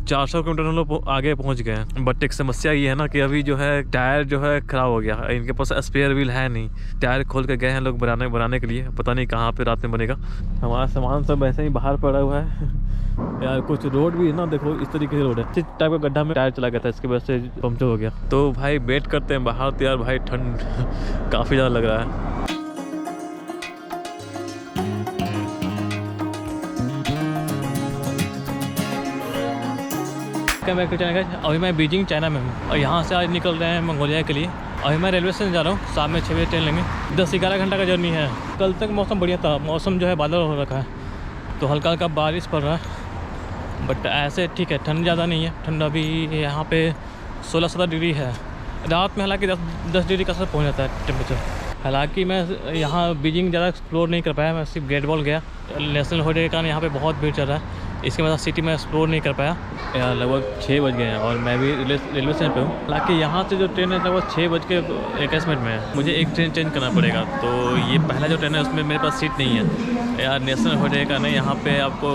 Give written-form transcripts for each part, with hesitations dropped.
400 kilometre हम लोग आगे पहुंच गए हैं। बट एक समस्या ये है ना कि अभी जो है टायर जो है ख़राब हो गया। इनके पास स्पेयर व्हील है नहीं। टायर खोल के गए हैं लोग बनाने के लिए, पता नहीं कहाँ पे रात में बनेगा। हमारा सामान सब ऐसे ही बाहर पड़ा हुआ है। यार कुछ रोड भी है ना, देखो इस तरीके से रोड है, इस टाइप का गड्ढा में टायर चला गया था, इसकी वजह से पंक्चर हो गया। तो भाई वेट करते हैं बाहर। तो यार भाई ठंड काफ़ी ज़्यादा लग रहा है। अभी मैं बीजिंग चाइना में हूँ और यहाँ से आज निकल रहे हैं मंगोलिया के लिए। अभी मैं रेलवे स्टेशन जा रहा हूँ, शाम में 6 बजे ट्रेन लेंगे। 10-11 घंटा का जर्नी है। कल तक मौसम बढ़िया था, मौसम जो है बादल हो रखा है, तो हल्का हल्का बारिश पड़ रहा है। बट ऐसे ठीक है, ठंड ज़्यादा नहीं है। ठंड अभी यहाँ पे 16-17 डिग्री है। रात में हालांकि 10 डिग्री का असर पहुँच जाता है टेम्परेचर। हालांकि मैं यहाँ बीजिंग ज़्यादा एक्सप्लोर नहीं कर पाया, मैं सिर्फ ग्रेट वॉल गया। नेशनल हॉलीडे के कारण यहाँ पे बहुत भीड़ चल रहा है, इसके बाद सिटी में एक्सप्लोर नहीं कर पाया। यार लगभग 6 बज गए हैं और मैं भी रेलवे स्टेशन पे हूँ। हालांकि यहाँ से जो ट्रेन है लगभग 6:21 में है। मुझे एक ट्रेन चेंज करना पड़ेगा, तो ये पहला जो ट्रेन है उसमें मेरे पास सीट नहीं है। यार नेशनल हॉलीडे का नहीं, यहाँ पे आपको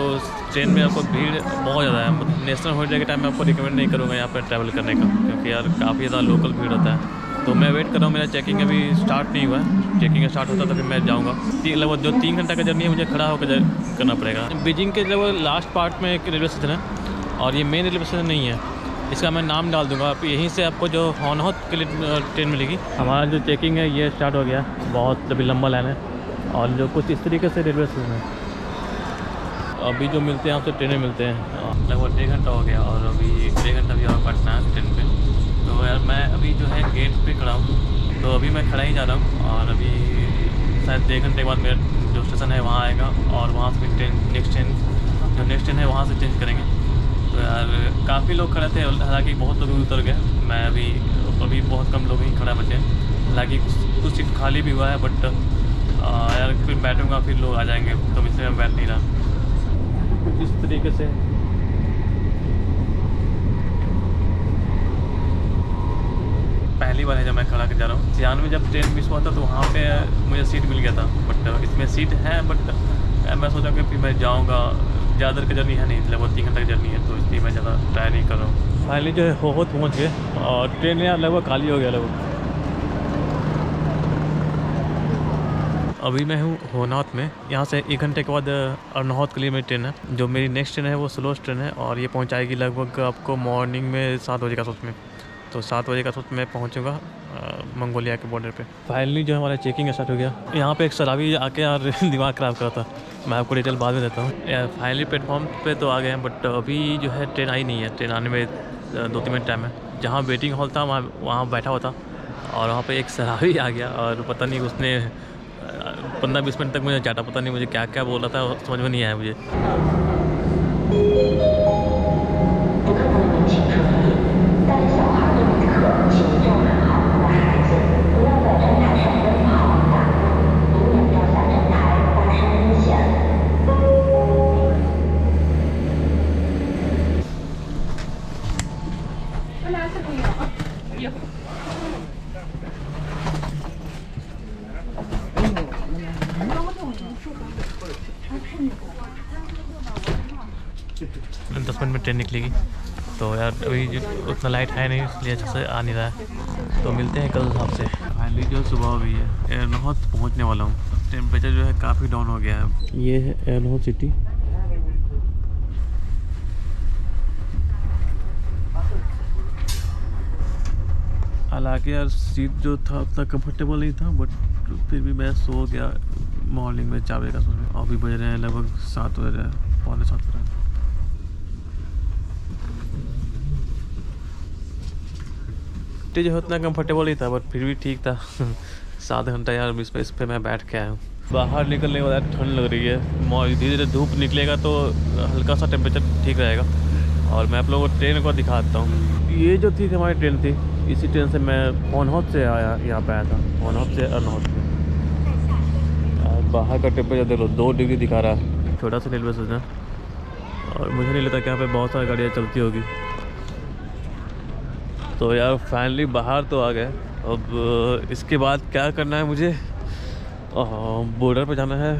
ट्रेन में आपको भीड़ बहुत ज़्यादा है। नेशनल हॉलीडे के टाइम में आपको रिकमेंड नहीं करूँगा यहाँ पर ट्रैवल करने का, क्योंकि यार काफ़ी ज़्यादा लोकल भीड़ होता है। तो मैं वेट कर रहा हूँ, मेरा चेकिंग अभी स्टार्ट नहीं हुआ है। चेकिंग स्टार्ट होता तो फिर मैं जाऊँगा। लगभग जो 3 घंटा का जर्नी है मुझे खड़ा होकर करना पड़ेगा। बीजिंग के लगभग लास्ट पार्ट में एक रेलवे स्टेशन है और ये मेन रेलवे स्टेशन नहीं है। इसका मैं नाम डाल दूँगा, आप यहीं से आपको जो होनहोत के लिए ट्रेन मिलेगी। हमारा जो चेकिंग है ये स्टार्ट हो गया, बहुत अभी लंबा लाइन है और जो कुछ इस तरीके से रेलवे स्टेशन है। अभी जो मिलते हैं आपसे ट्रेनें मिलते हैं। लगभग 1.5 घंटा हो गया और अभी 1.5 घंटा भी और पटना है ट्रेन पर। तो यार मैं अभी जो है गेट पे खड़ा हूँ, तो अभी मैं खड़ा ही जा रहा हूँ और अभी शायद 1 घंटे के बाद मेरा जो स्टेशन है वहाँ आएगा और वहाँ से फिर नेक्स्ट ट्रेन है वहाँ से चेंज करेंगे। तो यार काफ़ी लोग खड़े थे, हालांकि बहुत लोग उतर गए। मैं अभी बहुत कम लोग ही खड़ा बचे हैं। हालांकि कुछ सीट खाली भी हुआ है, बट यार फिर बैठूँगा फिर लोग आ जाएंगे, तो इसलिए मैं बैठ नहीं रहा। कुछ इस तरीके से पहली बार है जब मैं खड़ा कर जा रहा हूँ। सियान में जब ट्रेन मिस हुआ था तो वहाँ पे मुझे सीट मिल गया था, बट इसमें सीट है, बट मैं सोचा कि फिर मैं जाऊँगा। ज़्यादा का जर्नी है नहीं, लगभग 3 घंटे की जर्नी है, तो इसलिए मैं ज़्यादा ट्राई नहीं कर रहा हूँ। फाइनली जो है होहत पहुँच गए और ट्रेन यार लगभग खाली हो गया लगभग। अभी मैं हूँ होनावत में। यहाँ से 1 घंटे के बाद अर्नावत के लिए मेरी ट्रेन है। जो मेरी नेक्स्ट ट्रेन है वो स्लो ट्रेन है और ये पहुँचाएगी लगभग आपको मॉर्निंग में 7 बजे का वक्त में। तो 7 बजे का वक्त मैं पहुँचूँगा मंगोलिया के बॉर्डर पे। फाइनली जो हमारा चेकिंग स्टार्ट हो गया। यहाँ पे एक शराबी आके यार दिमाग ख़राब कर रहा था, मैं आपको डिटेल बाद में देता हूँ। यार फाइनली प्लेटफॉर्म पे तो आ गए हैं, बट अभी जो है ट्रेन आई नहीं है। ट्रेन आने में 2-3 मिनट टाइम है। जहाँ वेटिंग हॉल था वहाँ बैठा हुआ था और वहाँ पे एक शराबी आ गया और पता नहीं उसने 15-20 मिनट तक मुझे चाटा, पता नहीं मुझे क्या क्या बोल रहा था, समझ में नहीं आया मुझे। दस मिनट में ट्रेन निकलेगी, तो यार अभी उतना लाइट है नहीं, इसलिए अच्छे से आ नहीं रहा है। तो मिलते हैं कल आपसे। फाइनली जो सुबह हुई है, एर्नावत पहुंचने वाला हूँ। टेम्परेचर जो है काफ़ी डाउन हो गया है। ये है एर्नावत सिटी। हालांकि यार सीट जो था उतना कंफर्टेबल नहीं था, बट फिर भी मैं सो गया मॉर्निंग में 4 बजे का समय। अभी बज रहे हैं लगभग 7 बज रहे हैं, 6:45 बज रहे हैं। जो है उतना कंफर्टेबल ही था, बट फिर भी ठीक था। 7 घंटा यार इस पे मैं बैठ के आया हूँ। बाहर निकलने के बाद ठंड लग रही है। धीरे धीरे धूप निकलेगा तो हल्का सा टेम्परेचर ठीक रहेगा। और मैं आप लोगों को ट्रेन को दिखाता हूँ। ये जो थी हमारी ट्रेन थी, इसी ट्रेन से मैं होनहोत से आया, यहाँ पे आया था, होनहोत से अर्नावत में। बाहर का टेम्परेचर देख लो, 2 डिग्री दिखा रहा है। छोटा सा रेलवे स्टेशन है और मुझे नहीं लगता कि यहाँ पे बहुत सारी गाड़ियाँ चलती होगी। तो यार फाइनली बाहर तो आ गए। अब इसके बाद क्या करना है मुझे, बॉर्डर पे जाना है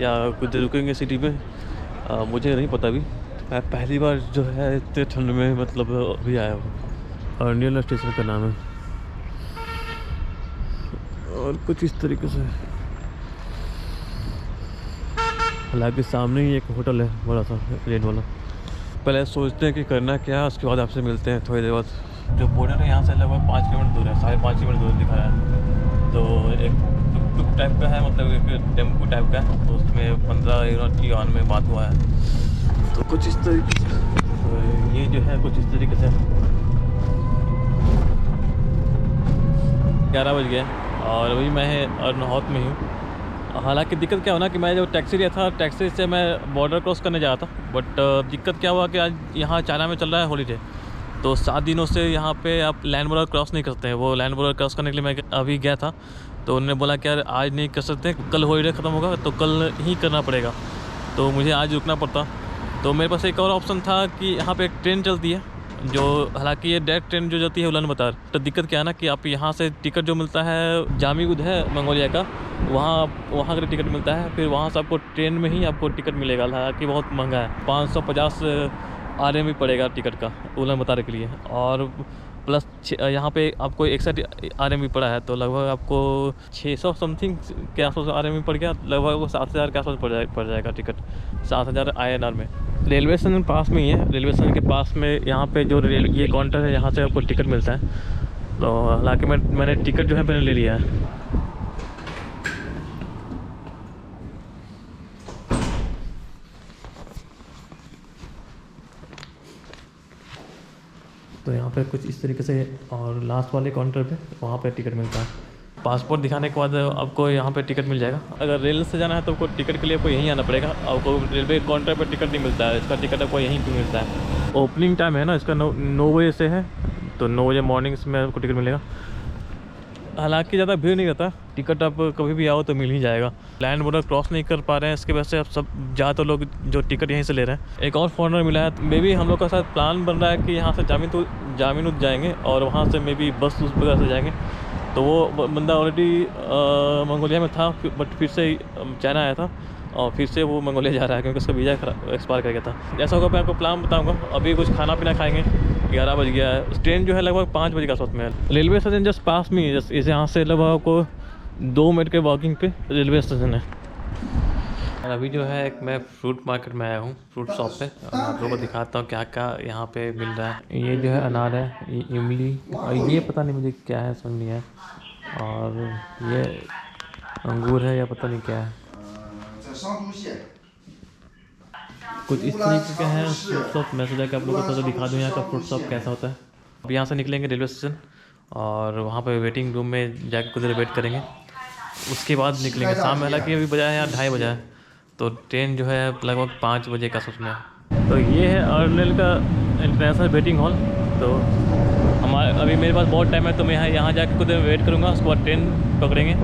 या कुछ रुकेंगे सिटी में, मुझे नहीं पता अभी। मैं पहली बार जो है इतने ठंड में मतलब अभी आया हूँ। अर्नियल स्टेशन का नाम है और कुछ इस तरीके से। हालांकि सामने ही एक होटल है बड़ा सा रेन वाला। पहले सोचते हैं कि करना क्या है, उसके बाद आपसे मिलते हैं थोड़ी देर बाद। जो बॉर्डर है यहाँ से लगभग 5 किलोमीटर दूर है, 5.5 किलोमीटर दूर दिखा रहा है। तो एक टुक टाइप का है, मतलब एक टेम्पो टाइप का है, तो उसमें 15 युआन में बात हुआ है। तो कुछ इस तरीके से तो ये जो है कुछ इस तरीके से 11 बज गया और अभी मैं अर्नहौत में हूँ। हालांकि दिक्कत क्या हुआ ना कि मैं जो टैक्सी लिया था, टैक्सी से मैं बॉर्डर क्रॉस करने जा रहा था, बट दिक्कत क्या हुआ कि आज यहाँ चाइना में चल रहा है हॉलीडे। तो 7 दिनों से यहाँ पे आप लैंड बॉर्डर क्रॉस नहीं करते हैं। वो लैंड बॉर्डर क्रॉस करने के लिए मैं अभी गया था, तो उन्होंने बोला कि यार आज नहीं कर सकते, कल हॉलीडे ख़त्म होगा तो कल ही करना पड़ेगा। तो मुझे आज रुकना पड़ता। तो मेरे पास एक और ऑप्शन था कि यहाँ पर एक ट्रेन चलती है, जो हालांकि ये डायरेक्ट ट्रेन जो जाती है उलानबातर। तो दिक्कत क्या है ना कि आप यहाँ से टिकट जो मिलता है जामीगुद है मंगोलिया का, वहाँ का टिकट मिलता है, फिर वहाँ से आपको ट्रेन में ही आपको टिकट मिलेगा। हालांकि बहुत महंगा है, 550 RMB पड़ेगा टिकट का उलानबातर के लिए। और प्लस यहाँ पे आपको 61 RMB पड़ा है, तो लगभग आपको 600 समथिंग के आसपास RMB पड़ गया। लगभग 7,000 के आसपास पड़ जाएगा टिकट, 7,000 INR में। रेलवे स्टेशन पास में ही है। रेलवे स्टेशन के पास में यहाँ पे जो ये काउंटर है, यहाँ से आपको टिकट मिलता है। तो हालांकि मैंने टिकट जो है मैंने ले लिया है। तो यहाँ पे कुछ इस तरीके से, और लास्ट वाले काउंटर पे वहाँ पे टिकट मिलता है। पासपोर्ट दिखाने के बाद आपको यहाँ पे टिकट मिल जाएगा। अगर रेल से जाना है तो आपको टिकट के लिए आपको यहीं आना पड़ेगा। आपको रेलवे काउंटर पर टिकट नहीं मिलता है, इसका टिकट आपको यहीं पर मिलता है। ओपनिंग टाइम है ना इसका 9 बजे से है, तो 9 बजे मॉर्निंग्स में आपको टिकट मिलेगा। हालांकि ज़्यादा भीड़ नहीं रहता, टिकट आप कभी भी आओ तो मिल ही जाएगा। लैंड बॉर्डर क्रॉस नहीं कर पा रहे हैं, इसके वजह से अब सब ज़्यादातर लोग जो टिकट यहीं से ले रहे हैं। एक और फॉरनर मिला है, मे बी हम लोग का साथ प्लान बन रहा है कि यहाँ से जामीनुद जाएंगे और वहाँ से मे बी बस उस वगैरह से जाएंगे। तो वो बंदा ऑलरेडी मंगोलिया में था, बट फिर से चाइना आया था और फिर से वो मंगोलिया जा रहा है क्योंकि उसका वीज़ा एक्सपायर कर गया था। जैसा होगा मैं आपको प्लान बताऊँगा। अभी कुछ खाना पीना खाएँगे, 11 बज गया है। ट्रेन जो है लगभग 5 बजे के आसपास में है। रेलवे स्टेशन जस्ट पास में ही है, जस्ट यहाँ से लगभग आपको 2 मिनट के वॉकिंग पे रेलवे स्टेशन है। और अभी जो है मैं फ्रूट मार्केट में आया हूँ, फ्रूट शॉप पे। और मैं आप लोगों को दिखाता हूँ क्या क्या यहाँ पे मिल रहा है। ये जो है अनार है, ये इमली, और ये पता नहीं मुझे क्या है, समझ नहीं है। और ये अंगूर है या पता नहीं क्या है। कुछ इस तरीके के हैं फ्रूट शॉप। मैं सोचा कि आप लोगों को थोड़ा दिखा दूँ यहाँ का फ्रूट शॉप कैसा होता है। अब यहाँ से निकलेंगे रेलवे स्टेशन और वहाँ पे वेटिंग रूम में जाकर कुछ देर वेट करेंगे, उसके बाद निकलेंगे। शाम में हालांकि अभी बजा है यहाँ 2:30 बजा है, तो ट्रेन जो है लगभग 5 बजे का सोचना है। तो ये है अर्नल का इंटरनेशनल वेटिंग हॉल। तो अभी मेरे पास बहुत टाइम है, तो मैं यहाँ जाकर कुछ देर वेट करूँगा, उसके बाद ट्रेन पकड़ेंगे।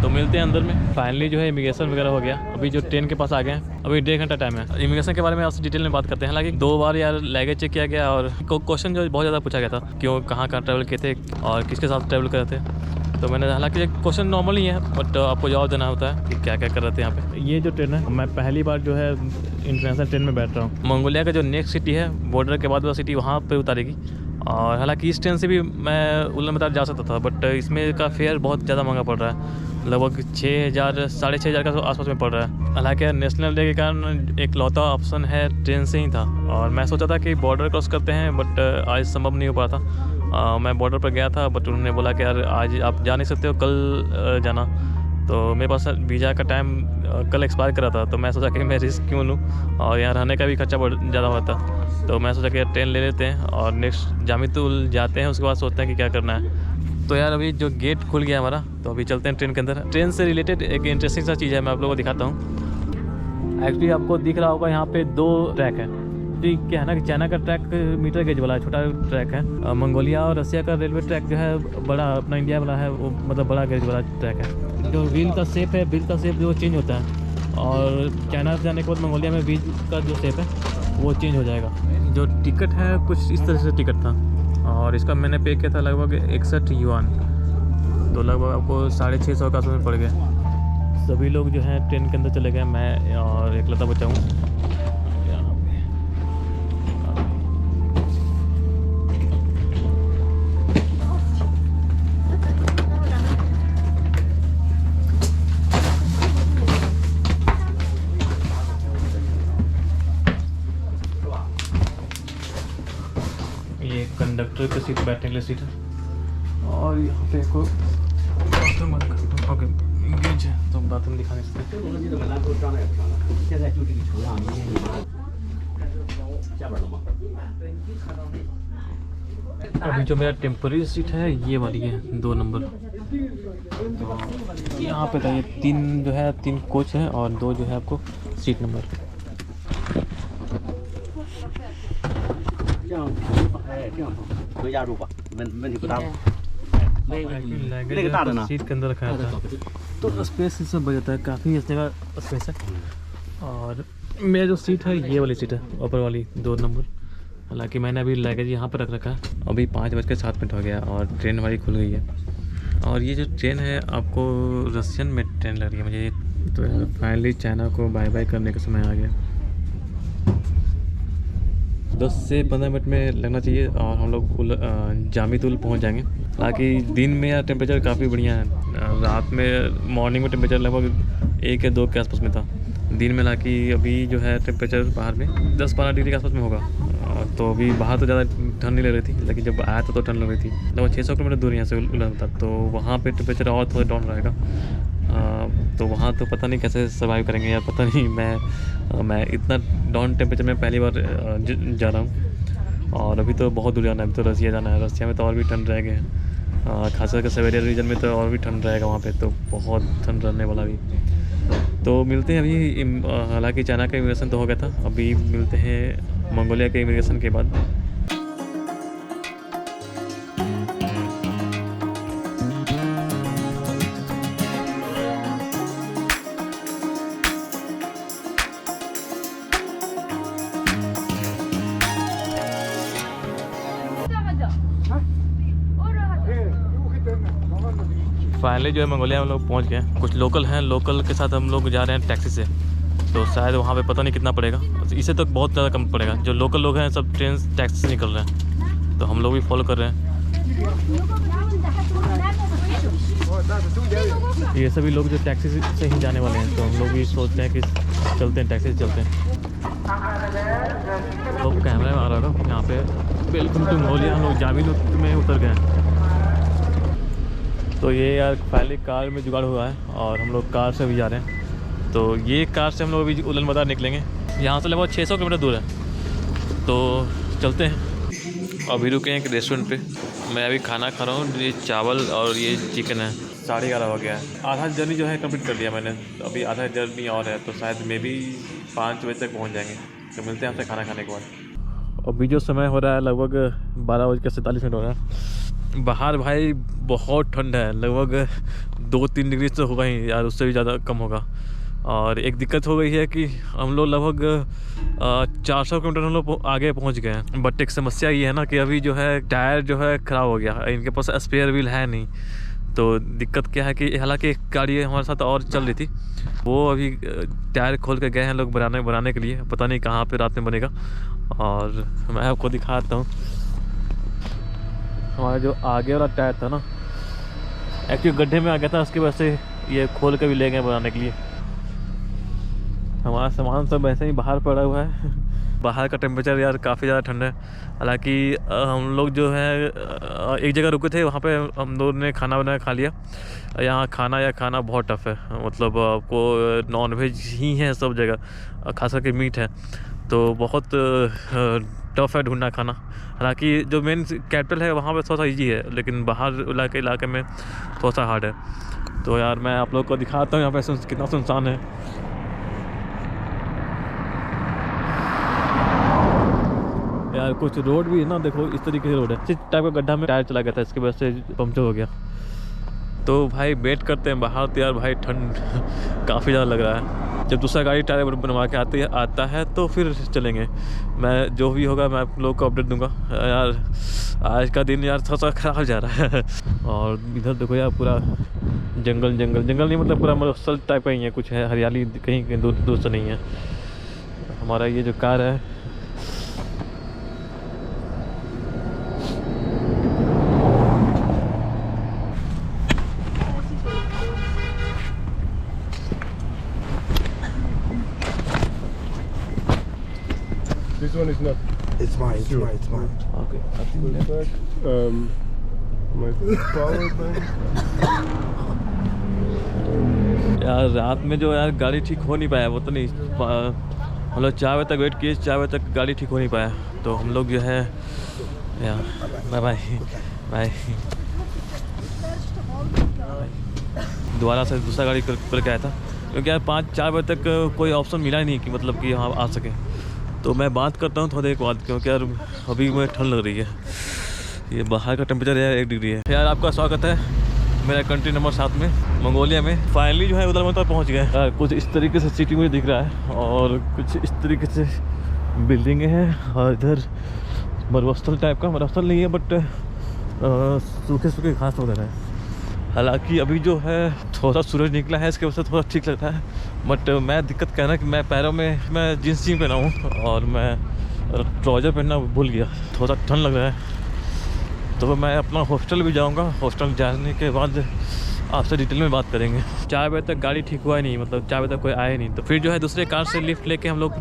तो मिलते हैं अंदर में। फाइनली जो है इमिग्रेशन वगैरह हो गया, अभी जो ट्रेन के पास आ गए हैं। अभी 1.5 घंटा टाइम है। इमिग्रेशन के बारे में आपसे डिटेल में बात करते हैं। हालांकि 2 बार यार लगेज चेक किया गया और क्वेश्चन जो बहुत ज़्यादा पूछा गया था, क्यों कहाँ ट्रैवल किए थे और किसके साथ ट्रैवल कर रहे थे। तो मैंने, हालांकि क्वेश्चन नॉर्मल ही है, बट आपको जवाब देना होता है कि क्या क्या कर रहे थे यहाँ पे। ये जो ट्रेन है, मैं पहली बार जो है इंटरनेशनल ट्रेन में बैठ रहा हूँ। मंगोलिया का जो नेक्स्ट सिटी है, बॉर्डर के बाद वाला सिटी, वहाँ पर उतारेगी। और हालांकि इस ट्रेन से भी मैं उलानबातर जा सकता था, बट इसमें का फेयर बहुत ज़्यादा महंगा पड़ रहा है। लगभग 6,000 साढ़े 6,000 का आसपास में पड़ रहा है। हालांकि नेशनल डे के कारण एक लौता ऑप्शन है ट्रेन से ही था, और मैं सोचा था कि बॉर्डर क्रॉस करते हैं, बट आज संभव नहीं हो पाया था। मैं बॉर्डर पर गया था, बट उन्होंने बोला कि यार आज आप जा नहीं सकते हो, कल जाना। तो मेरे पास वीज़ा का टाइम कल एक्सपायर कर रहा था, तो मैं सोचा कि मैं रिस्क क्यों लूँ, और यहाँ रहने का भी खर्चा बहुत ज़्यादा होता। तो मैं सोचा कि ट्रेन ले लेते हैं और नेक्स्ट जामीतुल जाते हैं, उसके बाद सोचते हैं कि क्या करना है। तो यार अभी जो गेट खुल गया हमारा, तो अभी चलते हैं ट्रेन के अंदर। ट्रेन से रिलेटेड एक इंटरेस्टिंग सा चीज़ है, मैं आप लोगों को दिखाता हूँ। एक्चुअली आपको दिख रहा होगा यहाँ पे 2 ट्रैक है। तो क्या है ना कि चाइना का ट्रैक मीटर गेज वाला छोटा ट्रैक है, मंगोलिया और रसिया का रेलवे ट्रैक जो है बड़ा, अपना इंडिया वाला है, वो मतलब बड़ा गेज वाला ट्रैक है। जो व्हील का शेप है, व्हील का शेप जो चेंज होता है, और चाइना से जाने के बाद मंगोलिया में व्हील का जो शेप है वो चेंज हो जाएगा। जो टिकट है कुछ इस तरह से टिकट था, और इसका मैंने पे किया था लगभग 61 युआन, तो लगभग आपको 650 का आसपास पड़ गया। सभी लोग जो हैं ट्रेन के अंदर चले गए, मैं और एक लता बचा हूँ यहाँ पे। ये कंडक्टर की सीट, बैठने के लिए सीट है। और यहाँ पे को बाथरूम, ओके इंगेज है तो बाथरूम दिखा नहीं सकते। अभी जो मेरा टेम्पररी सीट है ये वाली है 2 नंबर। तो यहाँ पे था ये 3 जो है 3 कोच है और 2 जो है आपको सीट नंबर। सीट के अंदर रखा था तो स्पेस इसमें बच जाता है, काफ़ी इस जगह स्पेस है। और मेरा जो सीट है ये वाली सीट है, ऊपर वाली 2 नंबर। हालांकि मैंने अभी लगेज यहाँ पर रख रखा है। अभी 5:07 हो गया और ट्रेन हमारी खुल गई है। और ये जो ट्रेन है आपको रशियन में ट्रेन लग रही है मुझे। तो फाइनली चाइना को बाय बाय करने का समय आ गया। 10 से 15 मिनट में लगना चाहिए और हम लोग जामितुल पहुँच जाएंगे। हालांकि दिन में यार टेम्परेचर काफ़ी बढ़िया है। रात में मॉर्निंग में टेम्परेचर लगभग 1 या 2 के आसपास में था। दिन में हालांकि अभी जो है टेम्परेचर बाहर में 10-12 डिग्री के आसपास में होगा। तो अभी बाहर तो ज़्यादा ठंड नहीं लग रही थी, लेकिन जब आया था तो ठंड लग रही थी। लगभग 600 किलोमीटर दूर यहाँ से उलन था, तो वहाँ पे टेम्परेचर और थोड़ा डाउन रहेगा। तो वहाँ तो पता नहीं कैसे सर्वाइव करेंगे यार, पता नहीं। मैं इतना डाउन टेम्परेचर में पहली बार जा रहा हूँ। और अभी तो बहुत दूर जाना है, अभी तो रसिया जाना है। रसिया में तो और भी ठंड रहेगा, खास करके सिबेरिया रीजन में तो और भी ठंड रहेगा वहाँ पे, तो बहुत ठंड रहने वाला भी। तो मिलते हैं अभी। हालांकि चाइना का इमिग्रेशन तो हो गया था, अभी मिलते हैं मंगोलिया के इमिग्रेशन के बाद। फाइनली जो है मंगोलिया हम लोग पहुँच गए। कुछ लोकल हैं, लोकल के साथ हम लोग जा रहे हैं टैक्सी से। तो शायद वहाँ पे पता नहीं कितना पड़ेगा, इससे तो बहुत ज़्यादा कम पड़ेगा। जो लोकल लोग हैं सब ट्रेन टैक्सी से निकल रहे हैं, तो हम लोग भी फॉलो कर रहे हैं। ये सभी लोग जो टैक्सी से ही जाने वाले हैं, तो हम लोग भी सोचते हैं कि चलते हैं, टैक्सी से चलते हैं। तो कैमरा में आ रहा था यहाँ पे बिल्कुल टू मंगोलिया हम लोग जामितुल में उतर गए। तो ये यार फाइनली कार में जुगाड़ हुआ है और हम लोग कार से भी जा रहे हैं। तो ये कार से हम लोग अभी उलन बाजार निकलेंगे। यहाँ से लगभग 600 किलोमीटर दूर है, तो चलते हैं। अभी रुके हैं एक रेस्टोरेंट पे। मैं अभी खाना खा रहा हूँ, ये चावल और ये चिकन है। 11:30 हो गया है। आधा जर्नी जो है कंप्लीट कर लिया मैंने, अभी आधा जर्नी और है, तो शायद मे भी 5 बजे तक पहुँच जाएंगे। तो मिलते हैं आपसे खाना खाने के बाद। अभी जो समय हो रहा है लगभग 12:47 हो रहा है। बाहर भाई बहुत ठंड है, लगभग 2-3 डिग्री तो होगा ही यार, उससे भी ज़्यादा कम होगा। और एक दिक्कत हो गई है कि हम लोग लगभग 400 किलोमीटर हम लोग आगे पहुंच गए हैं। बट एक समस्या ये है ना कि अभी जो है टायर जो है ख़राब हो गया, इनके पास स्पेयर व्हील है नहीं। तो दिक्कत क्या है कि हालांकि एक गाड़ी हमारे साथ और चल रही थी, वो अभी टायर खोल के गए हैं लोग बनाने के लिए। पता नहीं कहाँ पे रात में बनेगा। और मैं आपको दिखाता हूँ, हमारा जो आगे वाला टायर था ना, एक्चुअली गड्ढे में आ गया था, उसकी वजह से ये खोल के भी ले गए बनाने के लिए। हमारा सामान सब ऐसे ही बाहर पड़ा हुआ है। बाहर का टेम्परेचर यार काफ़ी ज़्यादा ठंडा है। हालांकि हम लोग जो है एक जगह रुके थे, वहाँ पे हम लोगों ने खाना बनाया खा लिया। यहाँ खाना बहुत टफ़ है, मतलब आपको नॉन वेज ही है सब जगह, खास करके मीट है, तो बहुत टफ़ है ढूंढना खाना। हालांकि जो मेन कैपिटल है वहाँ पे थोड़ा सा ईजी है, लेकिन बाहर इलाके में थोड़ा सा हार्ड है। तो यार मैं आप लोग को दिखाता हूँ यहाँ पे कितना सुनसान है। यार कुछ रोड भी है ना, देखो इस तरीके से रोड है। इस टाइप का गड्ढा में टायर चला गया था, इसकी वजह से पंक्चर हो गया। तो भाई वेट करते हैं बाहर। तो यार भाई ठंड काफ़ी ज़्यादा लग रहा है। जब दूसरा गाड़ी टायर बनवा के आता है तो फिर चलेंगे। मैं जो भी होगा मैं आप लोग को अपडेट दूंगा। यार आज का दिन यार थोड़ा सा ख़राब जा रहा है। और इधर देखो यार पूरा जंगल नहीं, मतलब पूरा मरुस्थल टाइप का ही है, कुछ है हरियाली कहीं दूर से नहीं है। हमारा ये जो कार है This one is not. It's mine. It's mine. It's mine. Okay. My power bank. यार रात में जो यार गाड़ी ठीक हो नहीं पाया, वो तो नहीं, हम लोग 4 बजे तक वेट किए, 4 बजे तक गाड़ी ठीक हो नहीं पाया, तो हम लोग जो है यार बाय बाय बाय दोबारा से दूसरा गाड़ी करके आया था, क्योंकि यार 4 बजे तक कोई ऑप्शन मिला ही नहीं कि मतलब कि यहाँ आ सके। तो मैं बात करता हूँ थोड़ी देर के बाद, क्योंकि यार अभी मुझे ठंड लग रही है, ये बाहर का टेम्परेचर यार 1 डिग्री है। यार आपका स्वागत है मेरा कंट्री नंबर 7 में, मंगोलिया में। फाइनली जो है उधर मतलब पहुँच गए। कुछ इस तरीके से सिटी मुझे दिख रहा है और कुछ इस तरीके से बिल्डिंगें हैं, और इधर मरुस्थल टाइप का, मरुस्थल नहीं है बट सूखे सूखे घास वगैरह है। हालांकि अभी जो है थोड़ा सूरज निकला है, इसके वजह से थोड़ा ठीक लगता है, बट मैं दिक्कत कहना कि मैं पैरों में मैं जीन्स पहना हूँ और मैं ट्राउज़र पहनना भूल गया, थोड़ा ठंड लग रहा है। तो मैं अपना हॉस्टल भी जाऊंगा, हॉस्टल जाने के बाद आपसे डिटेल में बात करेंगे। 4 बजे तक गाड़ी ठीक हुआ ही नहीं, मतलब 4 बजे तक कोई आया नहीं, तो फिर जो है दूसरे कार से लिफ्ट लेके हम लोग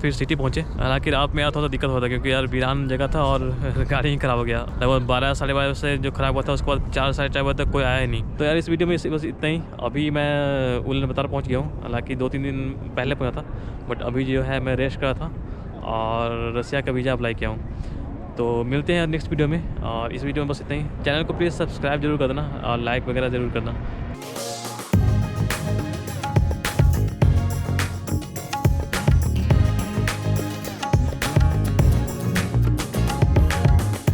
फिर सिटी पहुंचे। हालांकि रात में यार थोड़ा दिक्कत होता, क्योंकि यार वीरान जगह था और गाड़ी ही ख़राब हो गया। लगभग 12 साढ़े 12 से जो ख़राब हुआ था, उसके बाद 4 साढ़े 4 बजे तक कोई आया ही नहीं। तो यार इस वीडियो में बस इतना ही। अभी मैं उलानबातर पहुँच गया हूँ, हालाँकि 2-3 दिन पहले पहुँचा था, बट अभी जो है मैं रेस्ट करा था और रसिया का वीज़ा अप्लाई किया हूँ। तो मिलते हैं नेक्स्ट वीडियो में, और इस वीडियो में बस इतना ही। चैनल को प्लीज़ सब्सक्राइब जरूर कर देना और लाइक वगैरह ज़रूर करना।